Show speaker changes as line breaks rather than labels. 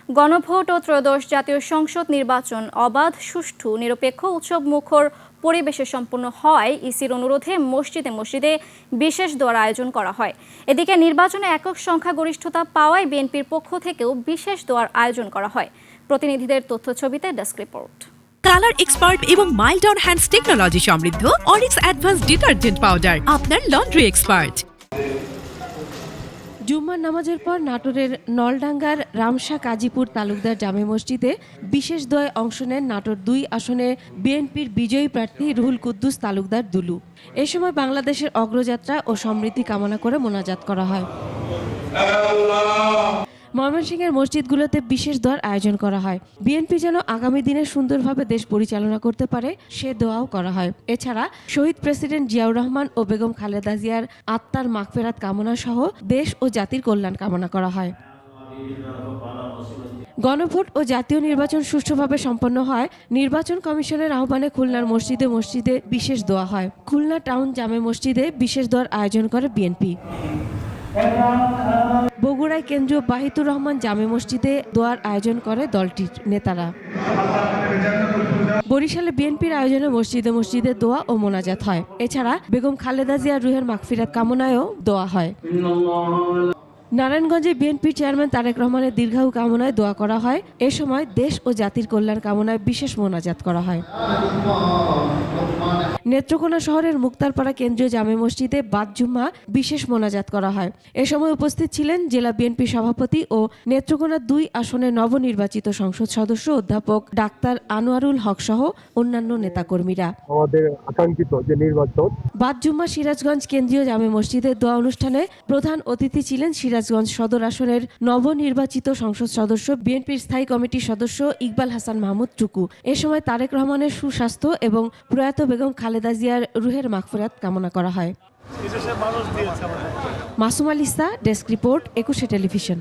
গণভোট ও ত্রয়োদশ জাতীয় সংসদ নির্বাচন অবাধ, সুষ্ঠু, নিরপেক্ষ, উৎসবমুখর পরিবেশে সম্পন্ন হয় ইসির অনুরোধে মসজিদে মসজিদে বিশেষ দোয়ার আয়োজন করা হয়। এদিকে নির্বাচনে একক সংখ্যাগরিষ্ঠতা পাওয়ায় বিএনপির পক্ষ থেকেও বিশেষ দোয়ার আয়োজন করা হয়। প্রতিনিধিদের তথ্যছবিতে ডেস্ক রিপোর্ট।
কালার এক্সপার্ট এবং মাইল্ড অন হ্যান্ডস টেকনোলজি সমৃদ্ধ অরিক্স অ্যাডভান্স ডিটারজেন্ট পাউডার আপনার লন্ড্রি এক্সপার্ট। জুম্মার নামাজের পর নাটোরের নলডাঙ্গার রামশা কাজীপুর তালুকদার জামে মসজিদে বিশেষ দোয়ায় অংশ নেন নাটোর ২ আসনে বিএনপির বিজয়ী প্রার্থী রুহুল কুদ্দুস তালুকদার দুলু। এ সময় বাংলাদেশের অগ্রযাত্রা ও সমৃদ্ধি কামনা করে মোনাজাত করা হয়। ময়মনসিংহের মসজিদগুলোতে বিশেষ দোয়ার আয়োজন করা হয়। বিএনপি যেন আগামী দিনে সুন্দরভাবে দেশ পরিচালনা করতে পারে সে দোয়াও করা হয়। এছাড়া শহীদ প্রেসিডেন্ট জিয়াউর রহমান ও বেগম খালেদা জিয়ার আত্মার মাগফিরাত কামনা সহ দেশ ও জাতির কল্যাণ কামনা করা হয়। গণভোট ও জাতীয় নির্বাচন সুষ্ঠুভাবে সম্পন্ন হয় নির্বাচন কমিশনের আহ্বানে খুলনার মসজিদে মসজিদে বিশেষ দোয়া হয়। খুলনা টাউন জামে মসজিদে বিশেষ দোয়ার আয়োজন করে বিএনপি। বগুড়ায় কেন্দ্রীয় বাহিতুর রহমান জামে মসজিদে দোয়ার আয়োজন করে দলটির নেতারা। বরিশালে বিএনপির আয়োজনে মসজিদে মসজিদে দোয়া ও মোনাজাত হয়। এছাড়া বেগম খালেদা জিয়ার রুহের মাগফিরাত কামনায়ও দোয়া হয়। নারায়ণগঞ্জে বিএনপির চেয়ারম্যান তারেক রহমানের দীর্ঘায়ু কামনায় দোয়া করা হয়। এ সময় দেশ ও জাতির কল্যাণ কামনায় বিশেষ মোনাজাত করা হয়। নেত্রকোনা শহরের মুক্তারপাড়া কেন্দ্রীয় জামে মসজিদে বাদ জুম্মা বিশেষ মোনাজাত করা হয়। এ সময় উপস্থিত ছিলেন জেলা বিএনপি সভাপতি ও নেত্রকোনা ২ আসনের নবনির্বাচিত সংসদ সদস্য অধ্যাপক ডাক্তার আনোয়ারুল হক সহ অন্যান্য নেতাকর্মীরা।
আমাদের আকাঙ্ক্ষিত যে নির্বাচন
বাদ জুম্মা সিরাজগঞ্জ কেন্দ্রীয় জামে মসজিদে দোয়া অনুষ্ঠানে প্রধান অতিথি ছিলেন সিরাজগঞ্জ সদর আসনের নবনির্বাচিত সংসদ সদস্য বিএনপির স্থায়ী কমিটির সদস্য ইকবাল হাসান মাহমুদ টুকু। এ সময় তারেক রহমানের সুস্বাস্থ্য এবং প্রয়াত বেগম খালেদা জিয়ার রুহের মাগফিরাত কামনা করা হয়। মাসুম আল ইসা, ডেস্ক রিপোর্ট, ২১ টেলিভিশন।